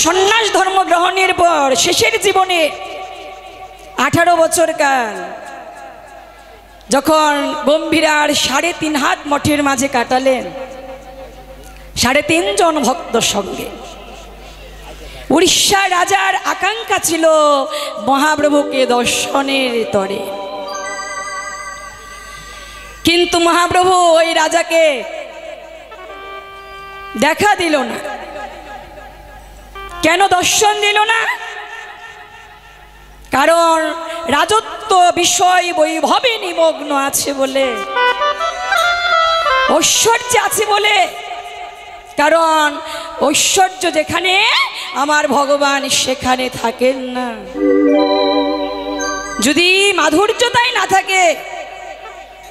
সন্ন্যাস ধর্ম গ্রহণের পর শেষের জীবনে 18 বছর কাল যখন গম্ভীরার 3.5 হাত মঠের মাঝে কাটালেন 3.5 জন ভক্তর সঙ্গে, উড়িষ্যা রাজার আকাঙ্ক্ষা ছিল মহাপ্রভুকে দর্শনের তরে। কিন্তু মহাপ্রভু ওই রাজাকে দেখা দিল না। কেন দর্শন দিল না? কারণ রাজত্ব বিষয় বৈভবে নিমগ্ন আছে বলে, ঐশ্বর্য আছে বলে। কারণ ঐশ্বর্য যেখানে আমার ভগবান সেখানে থাকেন না। যদি মাধুর্যতাই না থাকে,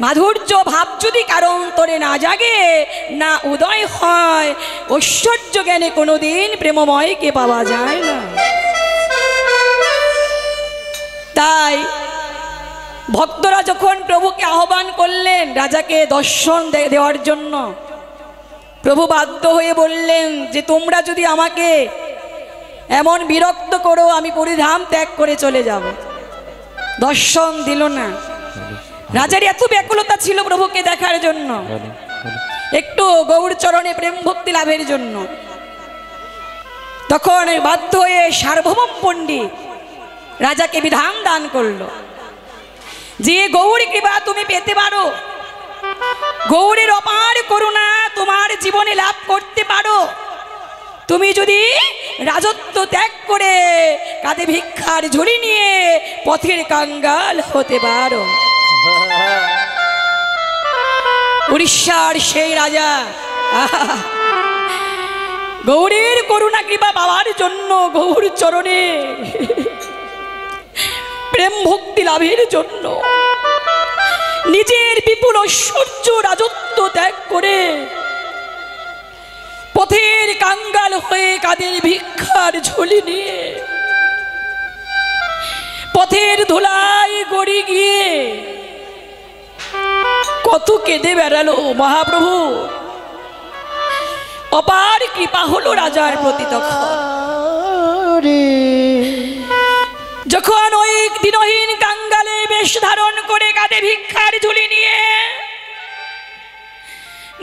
মাধুর্য ভাব যদি কারো অন্তরে না জাগে, না উদয় হয়, ঐশ্বর্য জ্ঞানে কোনোদিন প্রেমময়কে পাওয়া যায় না। তাই ভক্তরা যখন প্রভুকে আহ্বান করলেন রাজাকে দর্শন দেওয়ার জন্য, প্রভু বাধ্য হয়ে বললেন যে তোমরা যদি আমাকে এমন বিরক্ত করো আমি পরিধাম ত্যাগ করে চলে যাব। দর্শন দিল না। রাজার এত ব্যাকুলতা ছিল প্রভুকে দেখার জন্য, একটু গৌর চরণে প্রেম ভক্তি লাভের জন্য। তখন বাধ্য হয়ে সার্বভৌম পণ্ডিত রাজাকে বিধান দান করলো যে গৌরী কৃপা তুমি পেতে পারো, গৌরের অপার করুণা তোমার জীবনে লাভ করতে পারো, তুমি যদি রাজত্ব ত্যাগ করে কাঁধে ভিক্ষার ঝুড়ি নিয়ে পথের কাঙ্গাল হতে পারো। উড়িষ্যার সেই রাজা গৌরের করুণা কৃপা পাওয়ার জন্য, গৌর চরণে প্রেম ভক্তি লাভের জন্য নিজের বিপুল ঐশ্বর্য রাজত্ব ত্যাগ করে পথের কাঙ্গাল হয়ে কাঁধের ভিক্ষার ঝুলি নিয়ে পথের ধুলায় গড়ি গিয়ে কত কেঁদে বেড়ালো মহাপ্রভু। অপার কৃপা হলো রাজার প্রতি। তখন যখন ওই দিনহীন কাঙ্গালে বেশ ধারণ করে কাঁধে ভিক্ষার ঝুলি নিয়ে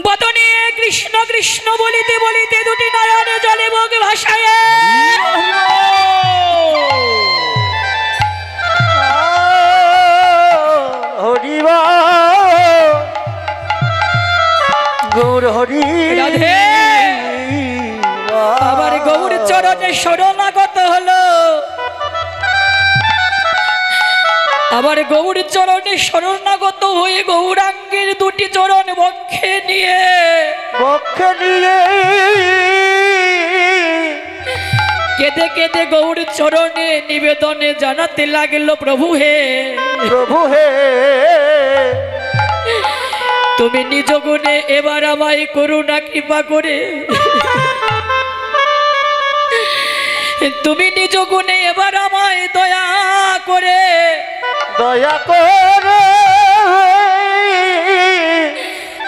বদনে কৃষ্ণ কৃষ্ণ বলিতে বলিতে দুটি নয়নে জলে মুখ ভাসায় হরিবা গৌর হরি রাধে আবার গৌর চরণে শরণাগত হলো। আবার গৌর চরণে শরণাগত হয়ে গৌরাঙ্গের দুটি চরণ বক্ষে নিয়ে কেঁদে কেঁদে গৌর চরণে নিবেদনে জানাতে লাগলো, প্রভু হে, প্রভু হে, তুমি নিজ গুণে এবার আমায় করুণা কৃপা করে, তুমি নিজ গুণে এবার আমায় দয়া করে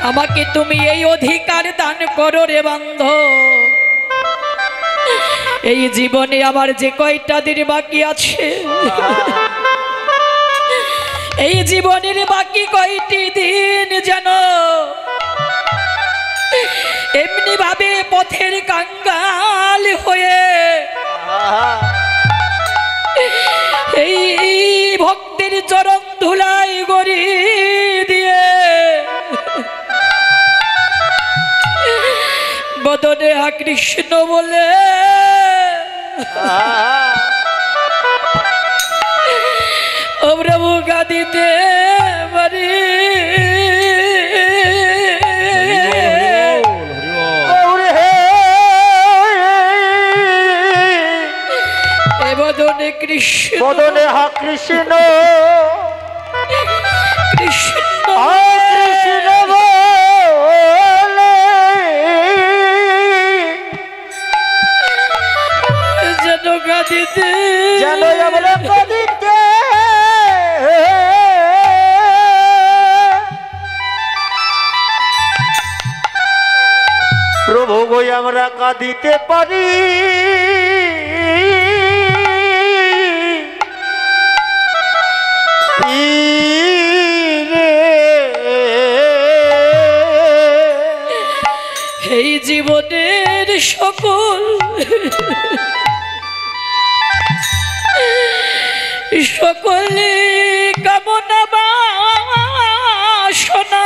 আমাকে তুমি এই অধিকার দান করো রে বান্ধ। এই জীবনে আমার যে কয়টা দিন বাকি আছে, এই জীবনের বাকি কয়টি দিন যেন এমনি ভাবে পথের কাঙ্গাল হয়ে এই ভক্তের চরণ ধুলাই গড়ি দিয়ে বদনে হা কৃষ্ণ বলে ও প্রভু গাদিতে পারি। বদনে কৃষ্ণ, বদনে হা কৃষ্ণ কৃষ্ণ কৃষ্ণ বলে যেন গাদিতে, যেন আমরা গাদিতে প্রভু গো আমরা কাঁদিতে পারি। সকল সকলে কামনা বাসনা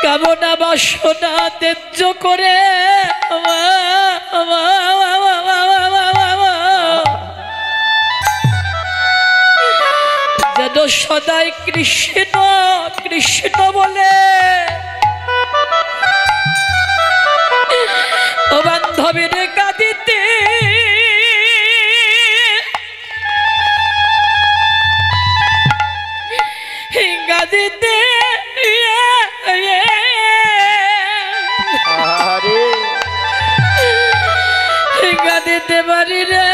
কামনা বাসনা ত্যায্য করে যেন সদাই কৃষ্ণ কৃষ্ণ বলে ও বান্ধবীর কাঁদিতে কাঁদিতে কাঁদিতে পারি রে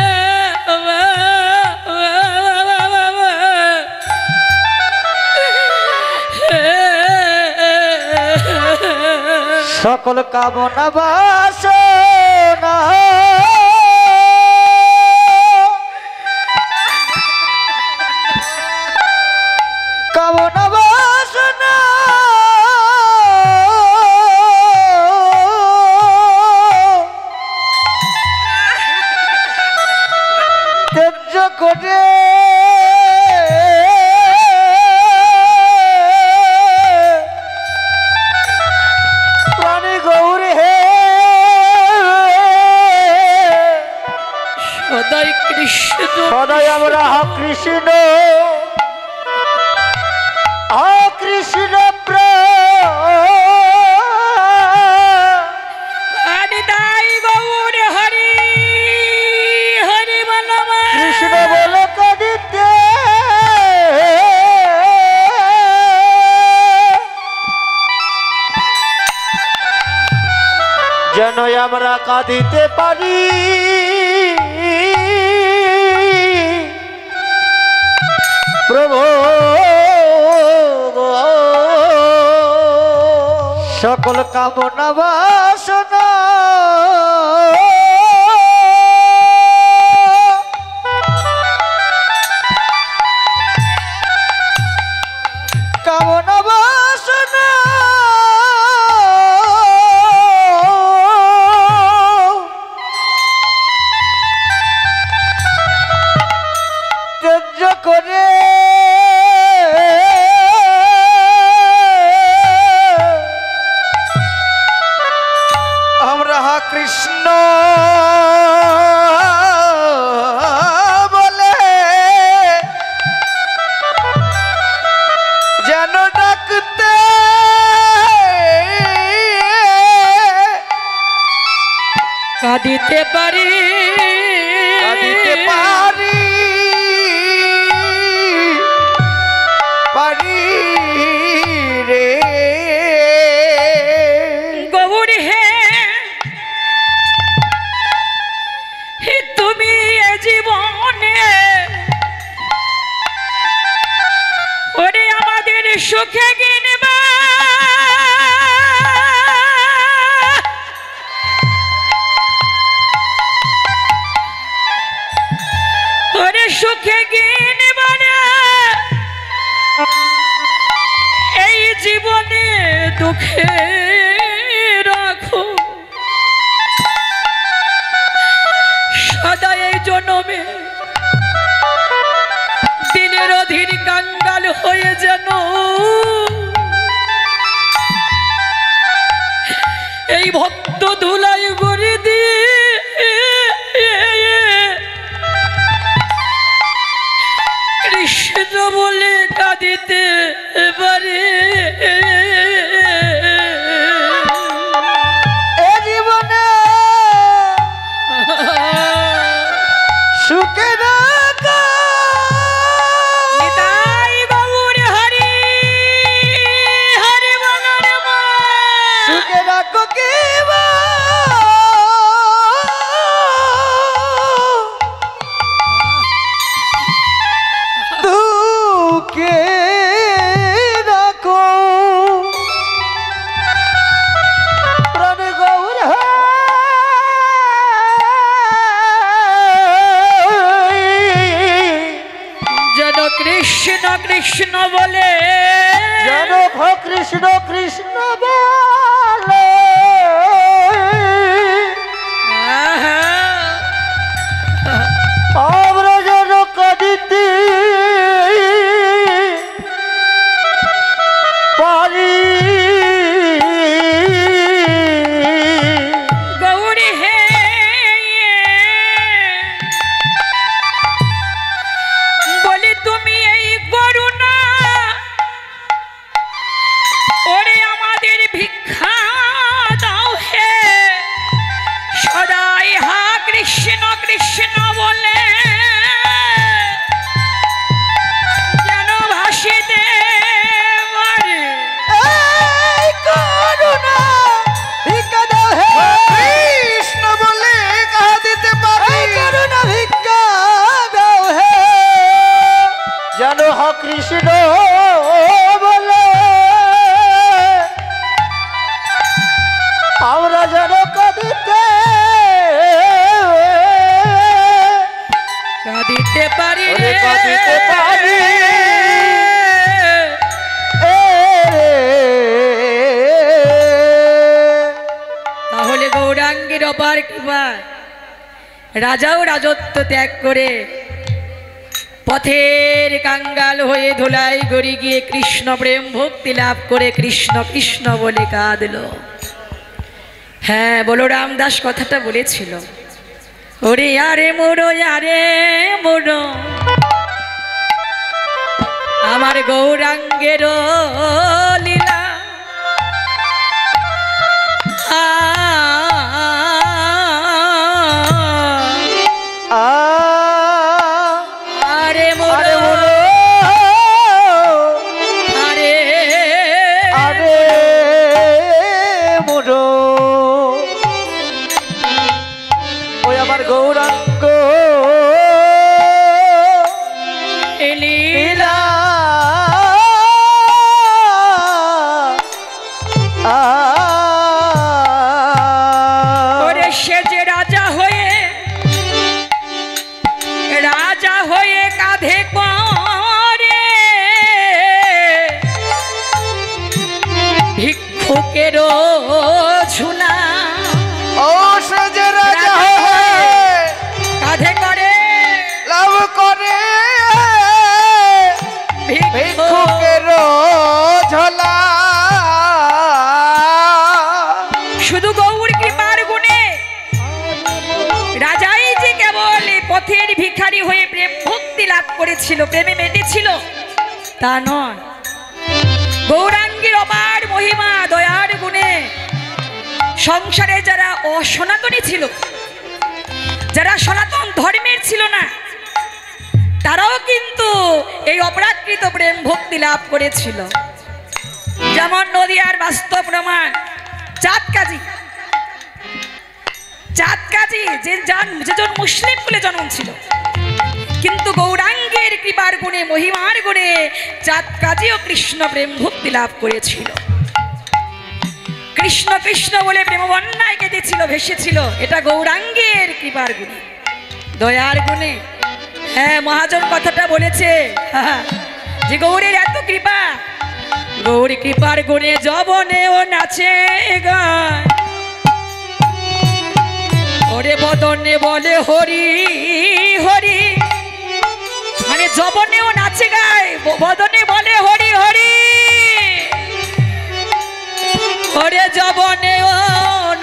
সকল কামনা বাসনা কামনা বাসনা ত্যায্য করে সদাই আমরা কৃষ্ণ কৃষ্ণ হরি তাই গৌর হরি হরি বল কৃষ্ণ বল কাঁদিতে যেন আমরা কাঁদিতে পারি প্রভু সকল কামনা বাসনা কামনা বাসনা ত্যায্য করে আমরা কৃষ্ণ বলে যেন ডাকতে কাঁদিতে পারি কাঁদিতে পারি পারি রে গৌর হে তুমি এ জীবনে ওরে আমাদের সুখে কিনবা ওরে সুখে কিনবা এই জীবনে দুঃখে রাখো সদা এই জন্মে দিনের অধীর কাঙ্গাল হয়ে যেন এই ভক্ত ধুলাই করে দিয়ে কৃষ্ণ বলে কাঁদিতে পারে জীবনে সুখে নিতাই গৌর হরি হরি বল রে মা সুখে রাখো কি দুঃখে রাখো প্রাণ গৌর যেন কৃষ্ণ কৃষ্ণ বলে যেন কৃষ্ণ বলে আমরা যেন কাঁদিতে পারি গৌরী হে বলে তুমি এই করুণা ওরে আমাদের ভিক্ষা দাও হে সদাই হা কৃষ্ণ কৃষ্ণ বলে যেন ভাসিতে পারে এই করুণা ভিক্ষা দাও হে কৃষ্ণ বলে কাঁদিতে পারি এই করুণা ভিক্ষা দাও হে যেন হা কৃষ্ণ বলে আমরা যেন কাঁদিতে কাঁদিতে পারি ওরে কাঁদিতে পারি তাহলে গৌরাঙ্গের অপার কৃপা রাজাও রাজত্ব ত্যাগ করে পথের কাঙ্গাল হয়ে ধুলাই গড়ি গিয়ে কৃষ্ণ প্রেম ভক্তি লাভ করে কৃষ্ণ কৃষ্ণ বলে কাঁদল। হ্যাঁ বলরাম দাস কথাটা বলেছিল, ওরে আরে মোড়ো আমার গৌরাঙ্গের লীলা আরে মোড়ো আরে আরে মোড়ো ওই আমার গৌরাঙ্গ লীলা ওরে সে যে রাজা হয়ে কাঁধে করে ভিক্ষুকেরও ঝুলা ও সে যে রাজা কাঁধে করে লাভ করে ভিক্ষুকের ঝোলা শুধু গৌর কৃপার গুণে রাজাই যে কেবল পথের ভিখারি হয়ে প্রেম ভক্তি লাভ করেছিল, প্রেমে মেতেছিল তা নয়, গৌরাঙ্গীর অপার মহিমা দয়ার গুণে সংসারে যারা অসনাতনী ছিল, যারা সনাতন ধর্মের ছিল না, তারাও কিন্তু এই অপ্রাকৃত প্রেম ভক্তি লাভ করেছিল। যেমন নদিয়ার বাস্তব প্রমাণ চাঁদ কাজী যেজন মুসলিম কুলে জন্ম ছিল, কিন্তু গৌরাঙ্গের কৃপার গুণে মহিমার গুণে চাঁদ কাজীও কৃষ্ণ প্রেম ভক্তি লাভ করেছিল। কৃষ্ণ কৃষ্ণ বলে প্রেম বন্যায় কেঁদেছিল, ভেসেছিল, এটা গৌরাঙ্গের কৃপার গুণে দয়ার গুণে। হ্যাঁ মহাজন কথাটা বলেছে যে গৌরের এত কৃপা, গৌর কৃপার গুণে যবনেও নাচে গায়, ওরে বদনে বলে হরি হরি, মানে যবনেও নাচে গায়, বদনে বলে হরি হরি, ওরে যবনেও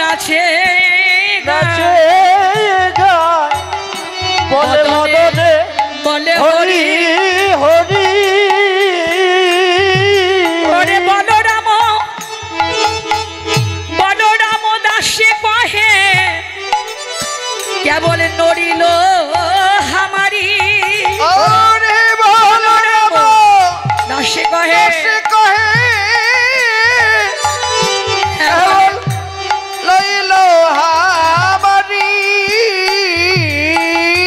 নাচে নাচে গায় বলে মদনে বলে হরি হরি ওরে বলরাম দাসে কহে কেবল নড়িল হামারি, ওরে বলরাম দাসে কহে কেবল লইল হামারি।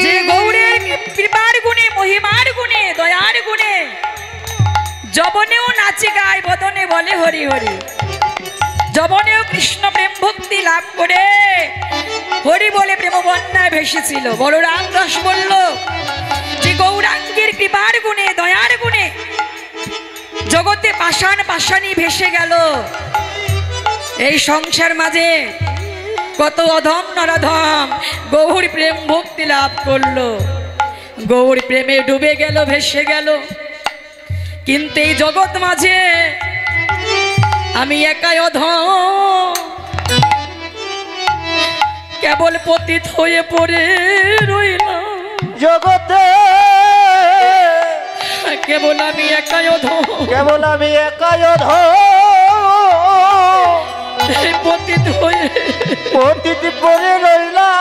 যে গৌরের কৃপার গুণে মহিমার গুণে দয়ার গুণে যবনেও নাচে গায়, বদনে বলে হরি হরি, যবনেও কৃষ্ণ প্রেম ভক্তি লাভ করে হরি বলে প্রেম বন্যায় ভেসেছিল। বলরাম দাস বলল যে গৌরাঙ্গের কৃপার গুণে দয়ার গুণে জগতে পাষাণ পাষাণী ভেসে গেল, এই সংসার মাঝে কত অধম নরাধম গৌর প্রেম ভক্তি লাভ করলো, গৌর প্রেমে ডুবে গেল, ভেসে গেল। কিন্তু এই জগৎ মাঝে আমি একাই অধম, কেবল পতিত হয়ে পড়ে রইলাম জগতে, কেবল আমি একাই অধম, কেবল আমি একাই অধম, পতিত হয়ে পতিত পড়ে রইলাম।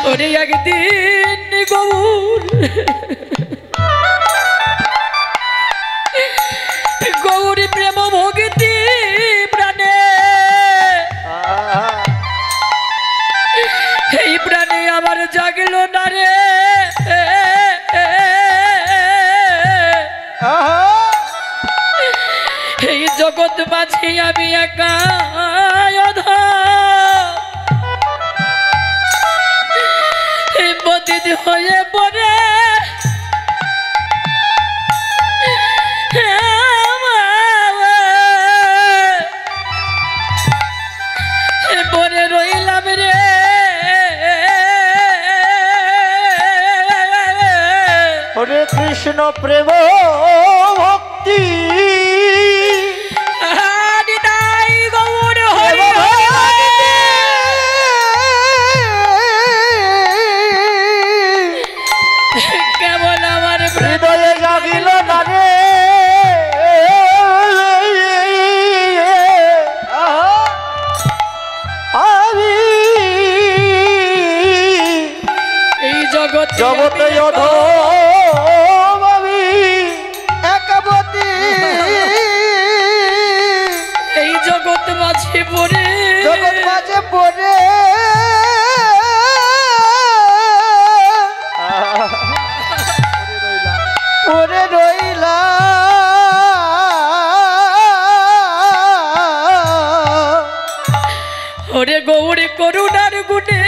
ওরে একদিন গৌর গৌরী প্রেম ভক্তি প্রাণে, এই প্রাণে আমার জাগলো না রে। এই জগৎ মাঝে আমি একা পতিত হয়ে পড়ে পড়ে রইলাম রে। হরে কৃষ্ণ প্রেম ভক্তি, কেবল আমার হৃদয়ে জাগিল না রে। আমি এই জগৎ জগতে অধম, আমি একাবতী, এই জগৎ মাঝে পড়ে জগৎ মাঝে পড়ে পড়ে রইলাম। ওরে গৌরী করুণার গুণে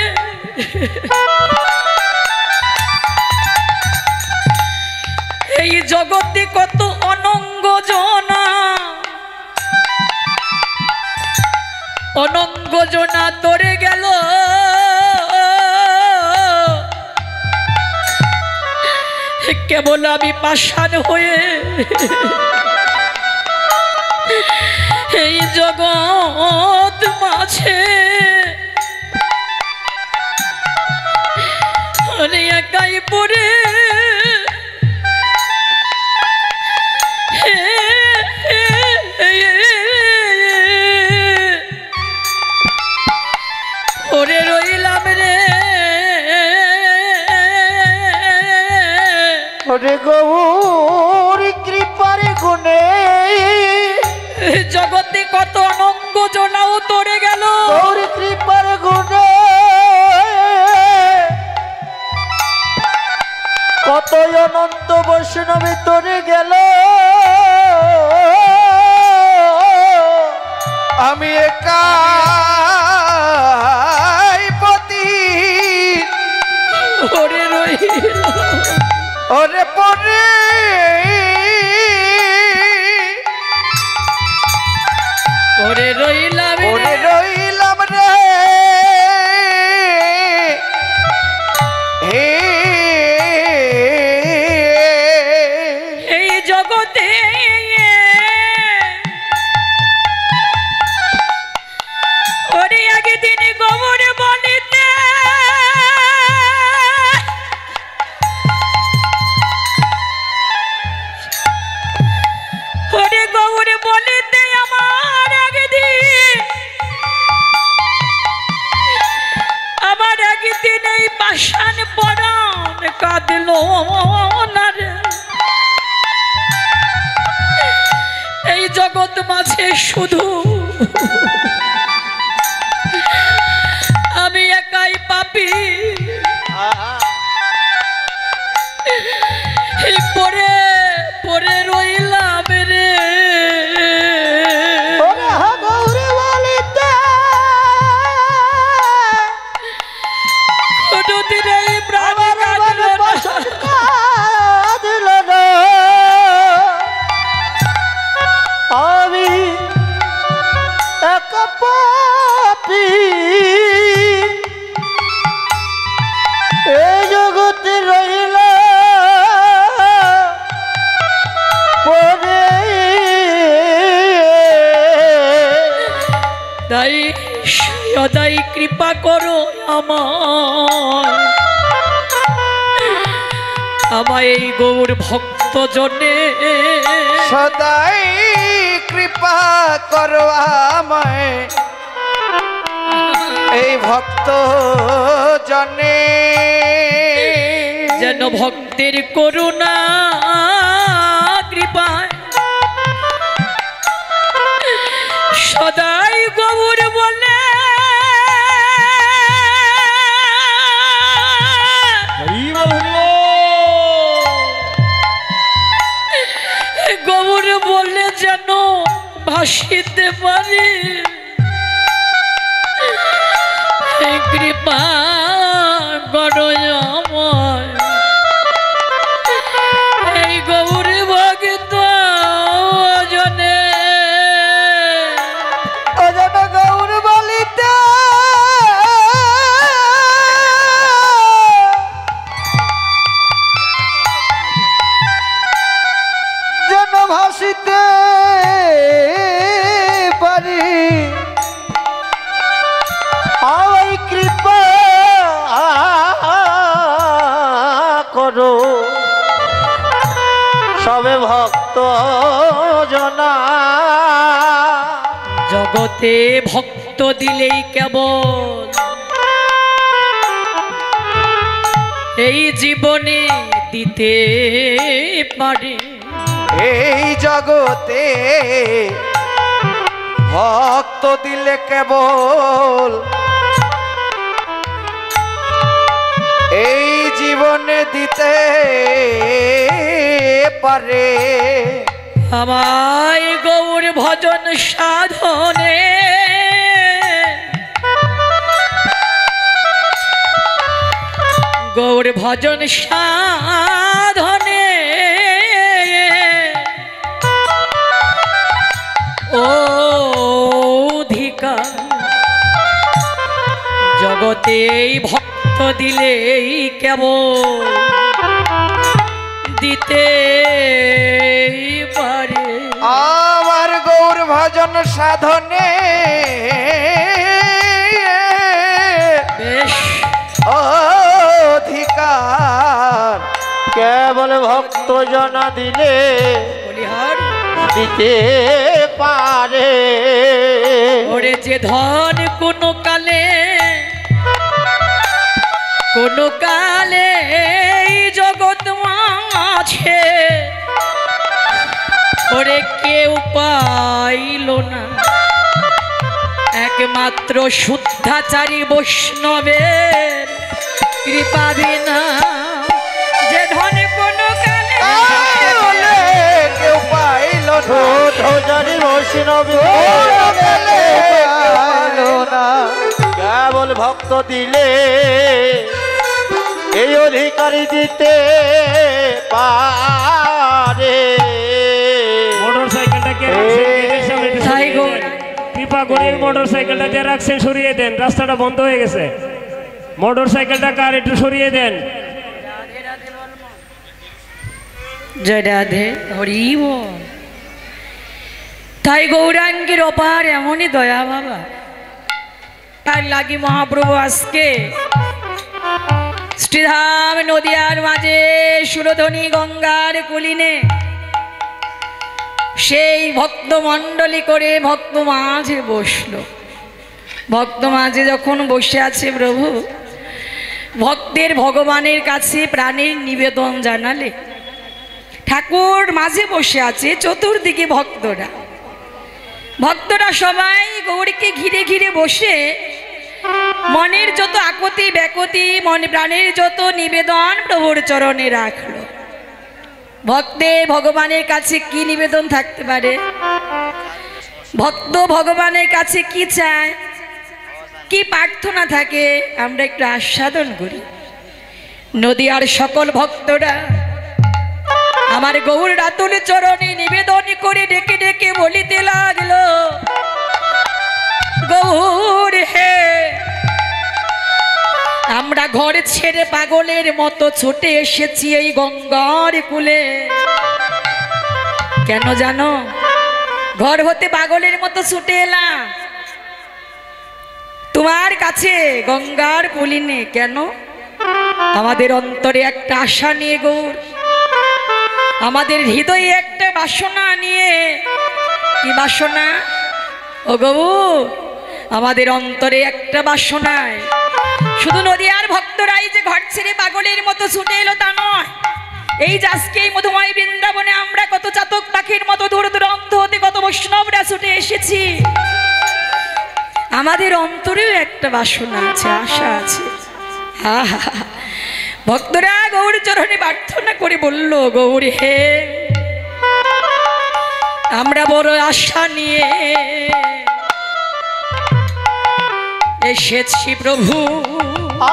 এই জগতে কত অনঙ্গ জনা, অনঙ্গ জনা তরে গেল। কেবল আমি পাষাণ হয়ে এই জগৎ মাঝে একাই পড়ে পড়ে রইলাম রে। হরে গৌর কৃপার গুণে জগতে কত অনঙ্গ জনাও তরে গেল, গৌর কৃপার গুণে কত অনন্ত বৈষ্ণবী তরে গেল। আমি একাই পতিত ওরে রইলাম, ওরে পরে ওরে রইলাম, ওরে রইলাম রে। হে এই জগতে ওরে একদিন গৌর বলিতে ওরে গৌর বলিতে আমার একদিন এই পাষাণ পরাণ কাঁদল না রে। এই জগৎ মাঝে শুধু আমি একাই পাপী, পড়ে পড়ে রইলাম রে। গৌর বলিতে কোনদিন এই প্রাণ কাঁদল না, কাঁদল না। তাই সদাই কৃপা করো আমায় এই গৌর ভক্ত জনে, সদাই কৃপা করো আমায় এই ভক্ত জনে, যেন ভক্তের করুণা কৃপায় সদাই গৌর বলে গৌর বলে যেন ভাসিতে পারি। কৃপা করো আমায় এই গৌর ভক্ত জনে, গৌর বলিতে যেন ভাসিতে পারি। আমায় কৃপা করো সবে ভক্ত জনা, জগতে ভক্ত দিলেই কেবল এই জীবনে দিতে পারে। এই জগতে ভক্ত দিলে কেবল এই জীবনে দিতে পারে। আমায় গৌর ভজন সাধনে গৌর ভজন সাধনে অধিকার জগতে ভক্ত দিলেই কেবল দিতে পারে। আমার গৌর ভজন সাধনে বেশ অধিকার কেবল ভক্ত জনা দিলে বলিহার দিতে পারে। ওরে যে ধন কোনো কালে এই জগৎ মাঝে ওরে কেউ পাইল না, একমাত্র শুদ্ধাচারী বৈষ্ণবের কৃপা বিনা। যে ধন কোনো কালে কেউ পাইল না, কেবল ভক্ত দিলে এই অধিকারী দিতে পারে। মোটরসাইকেলটা কে কৃপা করে মোটরসাইকেলটা যে রাখছেন সরিয়ে দেন, রাস্তাটা বন্ধ হয়ে গেছে। মোটরসাইকেলটা কার একটু সরিয়ে দেন। জয় রাধে হরি বল। তাই গৌরাঙ্গের অপার এমনই দয়া বাবা, তার লাগি মহাপ্রভু আজকে শ্রীধাম নদিয়ার মাঝে সুরধনী গঙ্গার কুলিনে সেই ভক্ত মণ্ডলী করে ভক্ত মাঝে বসলো। ভক্ত মাঝে যখন বসে আছে প্রভু ভক্তের ভগবানের কাছে প্রাণের নিবেদন জানালে। ঠাকুর মাঝে বসে আছে, চতুর্দিকে ভক্তরা সবাই গৌরীকে ঘিরে ঘিরে বসে মনের যত আকতি ব্যাকতি প্রাণের যত নিবেদন প্রভুর চরণে রাখলো। ভক্তের ভগবানের কাছে কি নিবেদন থাকতে পারে? ভক্ত ভগবানের কাছে কি চায়, কি প্রার্থনা থাকে, আমরা একটু আস্বাদন করি। নদিয়ার সকল ভক্তরা আমার গৌর রাতুল চরণে নিবেদন করে ডেকে ডেকে বলিতে লাগলো, গৌর হে, আমরা ঘর ছেড়ে পাগলের মতো ছুটে এসেছি এই গঙ্গার কূলে। কেন জানো? ঘর হতে পাগলের মতো ছুটে এলাম তোমার কাছে গঙ্গার পুলিনে কেন? আমাদের অন্তরে একটা আশা নিয়ে গৌর, আমাদের হৃদয়ে একটা বাসনা নিয়ে। কি বাসনা? ও গৌর, আমাদের অন্তরে একটা বাসনায় শুধু নদিয়ার ভক্তরাই যে ঘর ছেড়ে পাগলের মতো ছুটে এলো তা নয়। এই যে আজকে এই মধুময় বৃন্দাবনে আমরা কত চাতক পাখির মতো দূর দূরান্ত হতে কত বৈষ্ণবরা ছুটে এসেছি। আমাদের অন্তরেও একটা বাসনা আছে, আশা আছে। আহা, ভক্তরা গৌর চরণে প্রার্থনা করে বলল, গৌর হে, আমরা বড় আশা নিয়ে এসেছি প্রভু।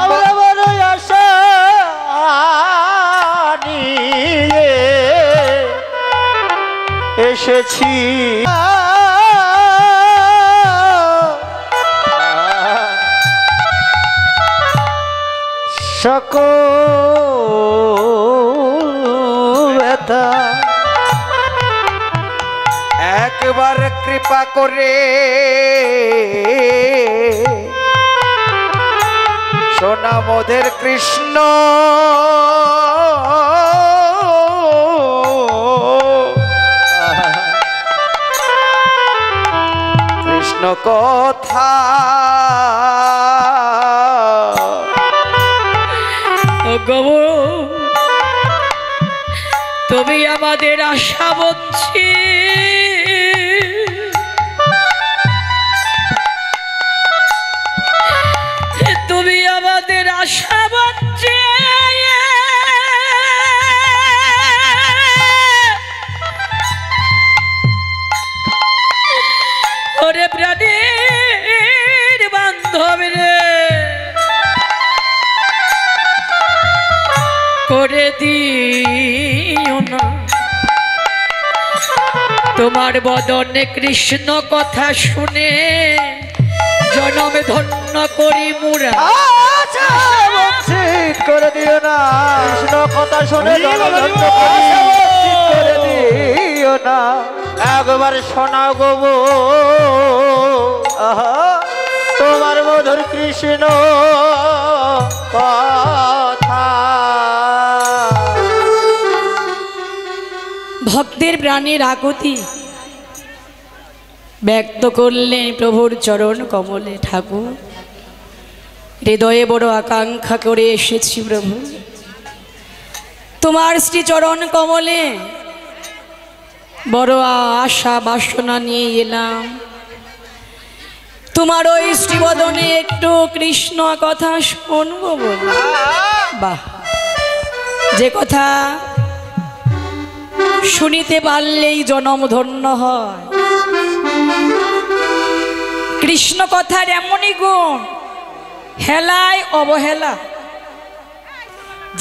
আমরা বড় আশা নিয়ে এসেছি। সকল ব্যথা একবার কৃপা করে সোনা মোদের কৃষ্ণ কৃষ্ণ কথা গৌর, তুমি আমাদের আশা বঞ্চি, তুমি আমাদের আশা বঞ্চি। ওরে প্রাণীর বান্ধব রে, করে দিও না তোমার বদনে কৃষ্ণ কথা শুনে জনমে ধন্য করি মুরা। বঞ্চিত করে দিও না কৃষ্ণ কথা শুনে করে দিও না। একবার শোনা গো তোমার মধুর কৃষ্ণ কথা। ভক্তের প্রাণের আকুতি ব্যক্ত করলেন প্রভুর চরণ কমলে। ঠাকুর, হৃদয়ে বড় আকাঙ্ক্ষা করে এসেছি প্রভু, তোমার শ্রী চরণ কমলে বড় আশা বাসনা নিয়ে এলাম। তোমার ওই শ্রীবদনে একটু কৃষ্ণ কথা শুনবো বলে। বাহ, যে কথা শুনিতে পারলেই জনম ধন্য হয়। কৃষ্ণ কথার এমনই গুণ, হেলায় অবহেলা।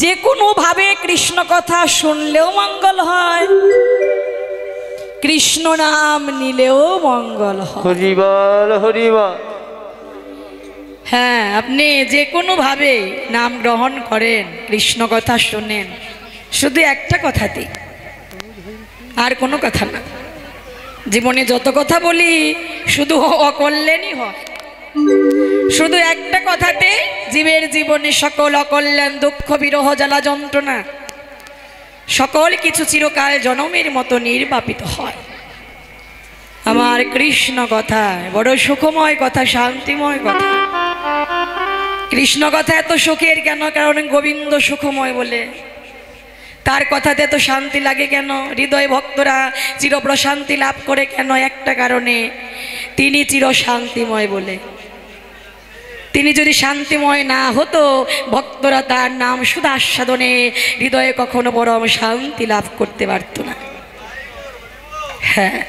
যে কোনো ভাবে কৃষ্ণ কথা শুনলেও মঙ্গল হয়, কৃষ্ণ নাম নিলেও মঙ্গল হয়। হরিবল হরিবল। হ্যাঁ, আপনি যে কোনো ভাবে নাম গ্রহণ করেন, কৃষ্ণ কথা শোনেন, শুধু একটা কথাতেই, আর কোনো কথা না। জীবনে যত কথা বলি শুধু অকল্যাণই হয়। শুধু একটা কথাতে জীবের জীবনে সকল অকল্যাণ, দুঃখ, বিরহ, জ্বালা, যন্ত্রণা সকল কিছু চিরকাল জনমের মতো নির্বাপিত হয়। আমার কৃষ্ণ কথা বড় সুখময় কথা, শান্তিময় কথা। কৃষ্ণ কথা এত সুখের কেন? কারণ গোবিন্দ সুখময় বলে। তার কথাতে এত শান্তি লাগে কেন? হৃদয় ভক্তরা চির প্রশান্তি লাভ করে কেন? একটা কারণে, তিনি চির শান্তিময় বলে। তিনি যদি শান্তিময় না হতো, ভক্তরা তার নাম শুধু আস্বাদনে হৃদয়ে কখনো পরম শান্তি লাভ করতে পারত না। হ্যাঁ,